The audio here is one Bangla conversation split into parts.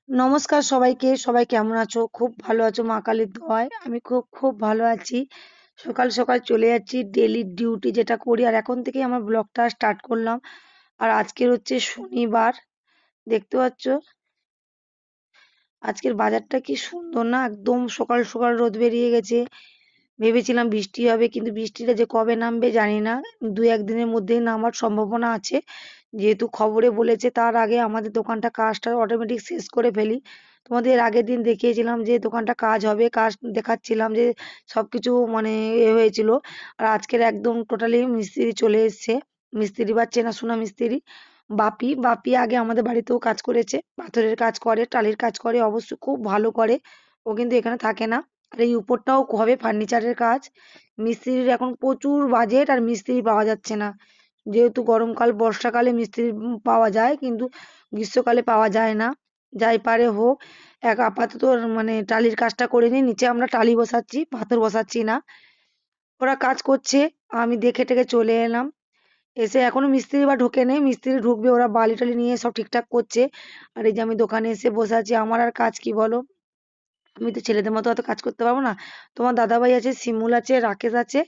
নমস্কার সবাইকে। সবাই কেমন আছো? খুব ভালো আছো মা কালীর দয়ায়। আমি খুব খুব ভালো আছি। সকাল সকাল চলে যাচ্ছি ডেইলি ডিউটি যেটা করি, আর এখন থেকেই আমার ব্লগটা স্টার্ট করলাম। আর আজকের হচ্ছে শনিবার, দেখতে পাচ্ছ আজকের বাজারটা কি সুন্দর না? একদম সকাল সকাল রোদ বেরিয়ে গেছে। ভেবেছিলাম বৃষ্টি হবে, কিন্তু বৃষ্টিটা যে কবে নামবে জানি না। দু একদিনের মধ্যেই নামার সম্ভাবনা আছে, যেহেতু খবরে বলেছে। তার আগে আমাদের দোকানটা কাজটা অটোমেটিক শেষ করে ফেলি। তোমাদের এর আগের দিন দেখিয়েছিলাম যে দোকানটা কাজ হবে, কাজ দেখাচ্ছিলাম যে সবকিছু মানে হয়েছিল। আর আজকের একদম টোটালি মিস্ত্রি চলে এসছে। মিস্ত্রি বা চেনাশোনা মিস্ত্রি বাপি। বাপি আগে আমাদের বাড়িতেও কাজ করেছে, পাথরের কাজ করে, টালির কাজ করে, অবশ্য খুব ভালো করে। ও কিন্তু এখানে থাকে না। আর এই উপরটাও হবে ফার্নিচারের কাজ। মিস্ত্রির এখন প্রচুর বাজেট, আর মিস্ত্রি পাওয়া যাচ্ছে না। যেহেতু গরমকাল বর্ষাকালে মিস্ত্রি পাওয়া যায়, কিন্তু গ্রীষ্মকালে পাওয়া যায় না। যাই পারে হোক, এক আপাতত মানে টালির কাজটা করে নিই। নিচে আমরা টালি বসাচ্ছি, পাথর বসাচ্ছি না। ওরা কাজ করছে, আমি দেখে টেকে চলে এলাম। এসে এখনো মিস্ত্রি বা ঢোকেনি, মিস্ত্রি ঢুকবে, ওরা বালি টালি নিয়ে সব ঠিকঠাক করছে। আর এই যে আমি দোকানে এসে বসে আছি, আমার আর কাজ কি বলো? আমি তো ছেলেদের মতো অত কাজ করতে পারবো না। তোমার দাদাভাই আছে, শিমুল আছে, রাকেশ আছে,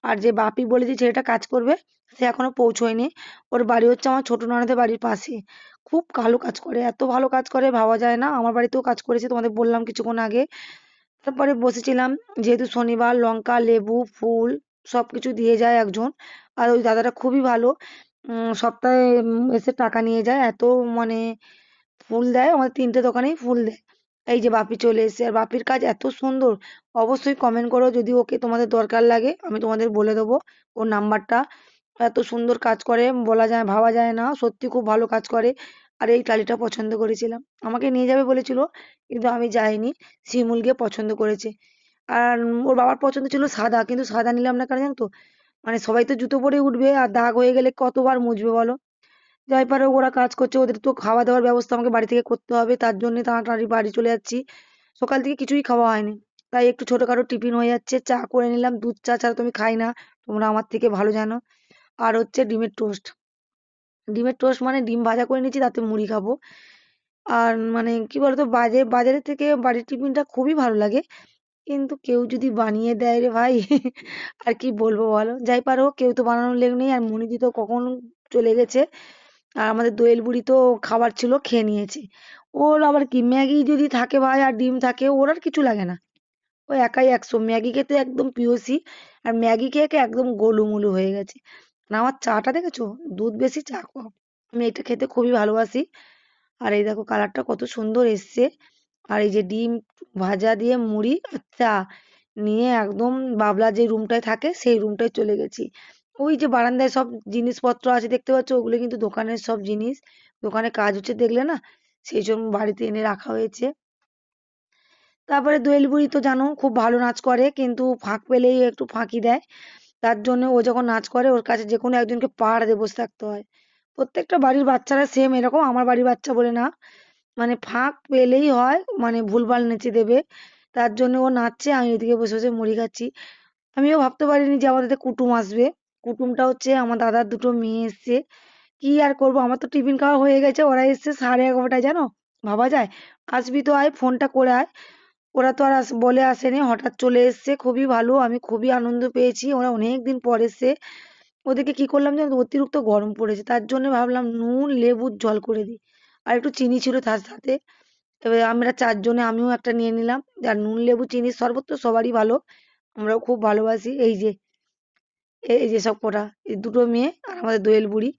আর যে বাপি বলে যে ছেলেটা কাজ করবে, সে এখনো পৌঁছয়নি। ওর বাড়ি হচ্ছে আমার ছোট ননদের বাড়ির পাশে। খুব ভালো কাজ করে, এত ভালো কাজ করে ভাবা যায় না। আমার বাড়িতেও কাজ করেছে, তোমাদের বললাম কিছুক্ষণ আগে। তারপরে বসেছিলাম, যেহেতু শনিবার, লঙ্কা, লেবু, ফুল সবকিছু দিয়ে যায় একজন। আর ওই দাদাটা খুবই ভালো। সপ্তাহে এসে টাকা নিয়ে যায়, এত মানে ফুল দেয়। আমাদের তিনটে দোকানেই ফুল দেয়। এই যে বাপি চলে এসেছে, আর বাপির কাজ এত সুন্দর। অবশ্যই কমেন্ট করো, যদি ওকে তোমাদের দরকার লাগে আমি তোমাদের বলে দেবো ওর নাম্বারটা। এত সুন্দর কাজ করে, বলা যায় ভাবা যায় না, সত্যি খুব ভালো কাজ করে। আর এই টালিটা পছন্দ করেছিলাম, আমাকে নিয়ে যাবে বলেছিল, কিন্তু আমি যাইনি। শিমুল গিয়ে পছন্দ করেছে। আর ওর বাবার পছন্দ ছিল সাদা, কিন্তু সাদা নিলাম না, কারণ জানো তো, মানে সবাই তো জুতো পরে উঠবে, আর দাগ হয়ে গেলে কতবার মুছবে বলো? যাই পারে, ওরা কাজ করছে, ওদের তো খাওয়া দাওয়ার ব্যবস্থা আমাকে বাড়ি থেকে করতে হবে, তার জন্য তাড়াতাড়ি বাড়ি চলে যাচ্ছি। সকাল থেকে কিছুই খাওয়া হয়নি, তাই একটু ছোটখাটো টিফিন হয়ে যাচ্ছে। চা করে নিলাম, দুধ চা ছাড়া তুমি খাই না, তোমরা আমার থেকে ভালো জানো। আর হচ্ছে ডিমের টোস্ট। ডিমের টোস্ট মানে ডিম ভাজা করে নিয়েছি, তাতে মুড়ি খাবো। আর মানে কি বলতো, বাজারের থেকে বাড়ির টিফিনটা খুবই ভালো লাগে। কিন্তু কেউ যদি বানিয়ে দেয় রে ভাই, আর কি বলবো বলো? যাই পারো, কেউ তো বানানোর লেগ নেই। আর মনিদি তো কখন চলে গেছে। আর আমাদের দোয়েল বুড়ি তো খাবার ছিল, খেয়ে নিয়েছে। ওর আবার কি, ম্যাগি যদি থাকে ভাই আর ডিম থাকে, ওর আর কিছু লাগে না। ও একাই 100, ম্যাগি খেতে একদম পিওসি। আর ম্যাগি খেয়ে খেয়ে একদম গোলুমুলু হয়ে গেছে। আর আমার চাটা দেখেছো, দুধ বেশি চা কম। আমি এটা খেতে খুবই ভালোবাসি। আর এই দেখো কালারটা কত সুন্দর এসছে। আর এই যে ডিম ভাজা দিয়ে মুড়ি আর চা নিয়ে একদম বাবলা যে রুমটায় থাকে সেই রুমটায় চলে গেছি। ওই যে বারান্দায় সব জিনিসপত্র আছে দেখতে পাচ্ছ, ওগুলো কিন্তু দোকানের সব জিনিস। দোকানে কাজ হচ্ছে দেখলে না, সেই জন্য বাড়িতে এনে রাখা হয়েছে। তারপরে দোয়েল বুড়ি তো জানো খুব ভালো নাচ করে, কিন্তু ফাঁক পেলেই একটু ফাঁকি দেয়। তার জন্য ও যখন নাচ করে, ওর কাছে যে কোনো একজনকে পাহাড় দিয়ে বসে থাকতে হয়। প্রত্যেকটা বাড়ির বাচ্চারা সেম এরকম, আমার বাড়ির বাচ্চা বলে না। মানে ফাঁক পেলেই হয়, মানে ভুলভাল নেচে দেবে। তার জন্য ও নাচছে, আমি ওইদিকে বসে বসে মুড়ি খাচ্ছি। আমিও ভাবতে পারিনি যে আমাদের কুটুম আসবে। কুটুমটা হচ্ছে আমার দাদার দুটো মেয়ে এসছে। কি আর করবো, আমার তো টিফিন খাওয়া হয়ে গেছে, ওরা এসছে 11:30টায়, জানো? ভাবা যায়? আসবি তো আয়, ফোনটা করে আয়। ওরা তো আর বলে আসেনি, হঠাৎ চলে এসছে, খুবই ভালো। আমি খুবই আনন্দ পেয়েছি, ওরা অনেক দিন পর এসছে। ওদেরকে কি করলাম জানো তো, অতিরিক্ত গরম পড়েছে, তার জন্য ভাবলাম নুন লেবুর জল করে দিই। আর একটু চিনি ছিল তার সাথে। এবার আমরা চারজনে, আমিও একটা নিয়ে নিলাম। আর নুন লেবু চিনির শরবত তো সবারই ভালো, আমরাও খুব ভালোবাসি। এই যে এই যে সব কটা, এই দুটো মেয়ে আর আমাদের দোয়েল বুড়ি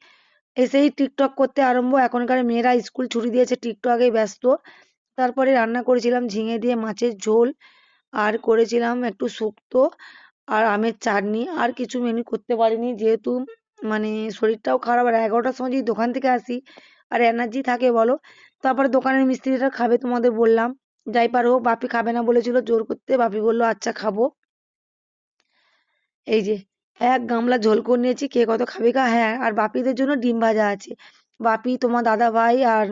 এসেই টিকটক করতে আরম্ভ। এখনকার মেয়েরা স্কুল ছুটি দিয়েছে, টিকটকেই ব্যস্ত। তারপরে রান্না করেছিলাম ঝিঙে দিয়ে মাছের ঝোল, আর করেছিলাম একটু শুক্তো, আর আমের চাটনি। আর কিছু মেনু করতে পারিনি, যেহেতু মানে শরীরটাও খারাপ। আর 11টার সময় যদি দোকান থেকে আসি, আর এনার্জি থাকে বলো? তারপরে দোকানের মিস্ত্রিটা খাবে, তোমাদের বললাম। যাই পারো, বাপি খাবে না বলেছিল জোর করতে, বাপি বললো আচ্ছা খাবো। এই যে এক গামলা ঝোল করে নিয়েছি, কে কত খাবে গা? হ্যাঁ, আর বাপিদের জন্য ডিম ভাজা আছে। বাপি, তোমার দাদা ভাই, আর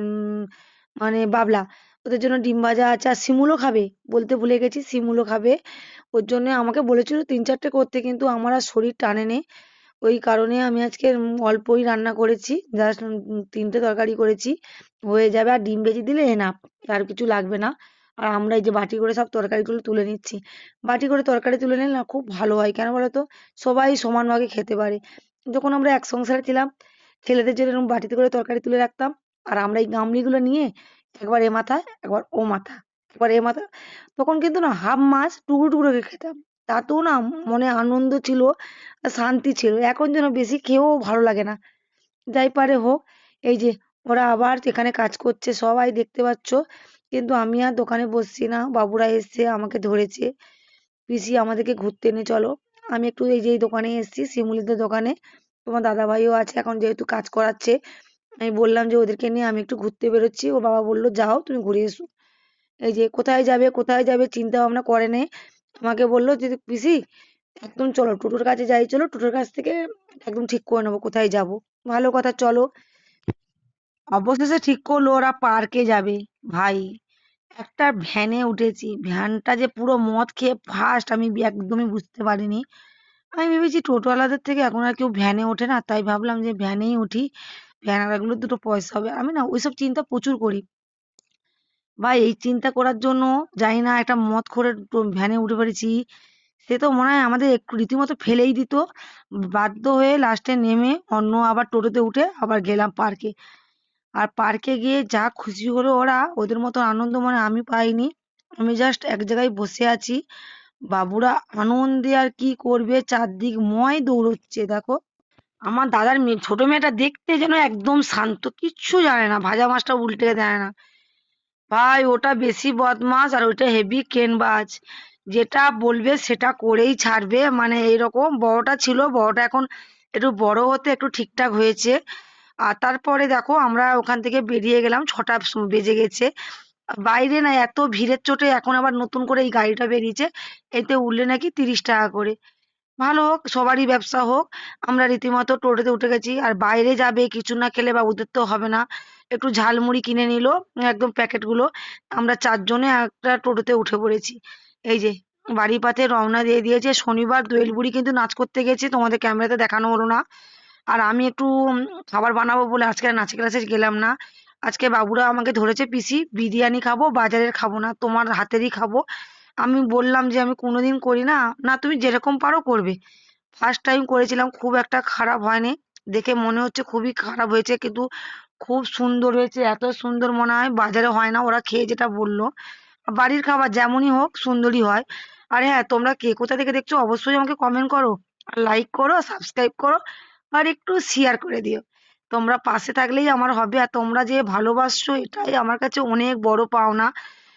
মানে বাবলা, ওদের জন্য ডিম ভাজা আছে। আর শিমুলও খাবে, বলতে ভুলে গেছি, শিমুলও খাবে। ওর জন্য আমাকে বলেছিল 3-4টে করতে, কিন্তু আমার আর শরীর টানেনি। ওই কারণে আমি আজকে অল্পই রান্না করেছি, জাস্ট 3টে তরকারি করেছি। হয়ে যাবে, আর ডিম ভেজে দিলে এনাফ, আর কিছু লাগবে না। আর আমরা এই যে বাটি করে সব তরকারিগুলো তুলে নিচ্ছি। বাটি করে তরকারি তুলে নিলে না খুব ভালো হয়, কেন বলো তো? সবাই সমান ভাগে খেতে পারে। যখন আমরা এক সংসারে ছিলাম, ছেলেদের জন্য এরকম বাটিতে করে তরকারি তুলে রাখতাম, আর আমরা এই গামলিগুলো নিয়ে একবার এ মাথা, একবার ও মাথা, একবার এ মাথা, তখন কিন্তু না হাফ মাছ টুকরো টুকরো করে খেতাম। তাতেও না মনে আনন্দ ছিল, আর শান্তি ছিল। এখন যেন বেশি খেয়েও ভালো লাগে না। যাই পারে হোক, এই যে ওরা আবার এখানে কাজ করছে, সবাই দেখতে পাচ্ছ। কিন্তু আমি আর দোকানে বসছি না, বাবুরা এসছে আমাকে ধরেছে, পিসি আমাদেরকে ঘুরতে নিয়ে চলো। আমি একটু এই যে এই দোকানে এসছি, শিমুলিদের দোকানে। তোমার দাদা ভাইও আছে, এখন যেহেতু কাজ করাচ্ছে, আমি বললাম যে ওদেরকে নিয়ে আমি একটু ঘুরতে বেরোচ্ছি। ও বাবা বললো যাও তুমি ঘুরে এসো। এই যে কোথায় যাবে কোথায় যাবে চিন্তা ভাবনা করে নে, আমাকে বললো যে পিসি একদম চলো টোটোর কাছে যাই, চলো টোটোর কাছ থেকে একদম ঠিক করে নেবো কোথায় যাব। ভালো কথা, চলো। অবশেষে ঠিক করলো ওরা পার্কে যাবে। ভাই, একটা ভ্যানে উঠেছি, ভ্যানটা যে পুরো মদ খেয়ে ফার্স্ট, আমি একদমই বুঝতে পারিনি। আমি ভেবেছি টোটোওয়ালাদের থেকে এখন আর কেউ ভ্যানে ওঠে না, তাই ভাবলাম যে ভ্যানেই উঠি, ভ্যানওয়ালাগুলো দুটো পয়সা হবে। আমি না ওইসব চিন্তা প্রচুর করি ভাই, এই চিন্তা করার জন্য জানি না একটা মদখোরের ভ্যানে উঠে পড়েছি। সে তো মনে হয় আমাদের একটু রীতিমতো ফেলেই দিত। বাধ্য হয়ে লাস্টে নেমে অন্য আবার টোটোতে উঠে আবার গেলাম পার্কে। আর পার্কে গিয়ে যা খুশি হলো ওরা, ওদের মতো আনন্দ মনে আমি পাইনি। আমি জাস্ট এক জায়গায় বসে আছি, বাবুরা আনন্দে আর কি করবে, চারদিক ময় দৌড়চ্ছে দেখো। আমার দাদার মেয়ে, ছোট মেয়েটা দেখতে যেন একদম শান্ত, কিচ্ছু জানে না, ভাজা মাছটা উল্টে দেয় না। ভাই ওটা বেশি বদমাস, আর ওইটা হেভি কেনবাজ, যেটা বলবে সেটা করেই ছাড়বে, মানে এইরকম। বড়টা ছিল, বড়টা এখন একটু বড় হতে একটু ঠিকঠাক হয়েছে। আর তারপরে দেখো আমরা ওখান থেকে বেরিয়ে গেলাম, 6টা বেজে গেছে। বাইরে না এত ভিড়ের চোটে এখন আবার নতুন করে এই গাড়িটা বেরিয়েছে, এতে উঠলে নাকি 30 টাকা করে। ভালো হোক, সবারই ব্যবসা হোক। আমরা রীতিমতো টোটোতে উঠে গেছি, আর বাইরে যাবে কিছু না খেলে বা ওদের তো হবে না, একটু ঝালমুড়ি কিনে নিল, একদম প্যাকেটগুলো। আমরা 4 জনে একটা টোটোতে উঠে পড়েছি। এই যে বাড়ির পথে রওনা দিয়ে দিয়েছে। শনিবার দোয়েল বুড়ি কিন্তু নাচ করতে গেছে, তোমাদের ক্যামেরাতে দেখানো হলো না। আর আমি একটু খাবার বানাবো বলে আজকে আর নাচে ক্লাসে গেলাম না। আজকে বাবুরা আমাকে ধরেছে, পিসি বিরিয়ানি খাবো, বাজারের খাবো না, তোমার হাতেরই খাবো। আমি বললাম যে আমি কোনোদিন করি না। না তুমি যেরকম পারো করবে। ফার্স্ট টাইম করেছিলাম, খুব একটা খারাপ হয়নি। দেখে মনে হচ্ছে খুবই খারাপ হয়েছে, কিন্তু খুব সুন্দর হয়েছে। এত সুন্দর মনে হয় বাজারে হয় না, ওরা খেয়ে যেটা বললো। বাড়ির খাবার যেমনই হোক সুন্দরই হয়। আর হ্যাঁ, তোমরা কে কোথা থেকে দেখছো অবশ্যই আমাকে কমেন্ট করো, আর লাইক করো, সাবস্ক্রাইব করো, আর একটু শেয়ার করে দিও। তোমরা পাশে থাকলেই আমার হবে, আর তোমরা যে ভালোবাসছো এটাই আমার কাছে অনেক বড় পাওনা।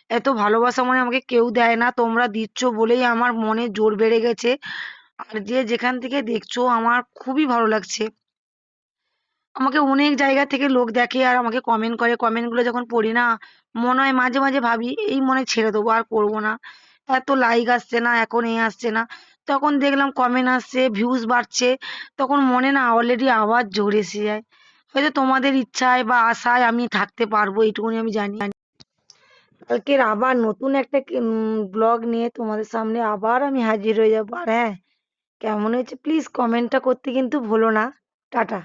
এত ভালোবাসা মনে আমাকে কেউ দেয় না, তোমরা দিচ্ছ বলেই আমার মনে জোর বেড়ে গেছে। আর যে যেখান থেকে দেখছো আমার খুবই ভালো লাগছে। আমাকে অনেক জায়গা থেকে লোক দেখে আর আমাকে কমেন্ট করে, কমেন্টগুলো যখন পড়ি না, মনে হয় মাঝে মাঝে ভাবি এই মনে ছেড়ে দেবো, আর করবো না। এত লাইক আসছে না, এখন এই আসছে না। তখন দেখলাম কমেন্ট আসছে, ভিউজ বাড়ছে, তখন মনে না অলরেডি আবার জোর এসে যায়। হয়তো তোমাদের ইচ্ছায় বা আশায় আমি থাকতে পারবো, এইটুকুনি আমি জানি। কালকের আবার নতুন একটা ব্লগ নিয়ে তোমাদের সামনে আবার আমি হাজির হয়ে যাবো। আর হ্যাঁ, কেমন হয়েছে প্লিজ কমেন্টটা করতে কিন্তু ভুলো না। টাটা।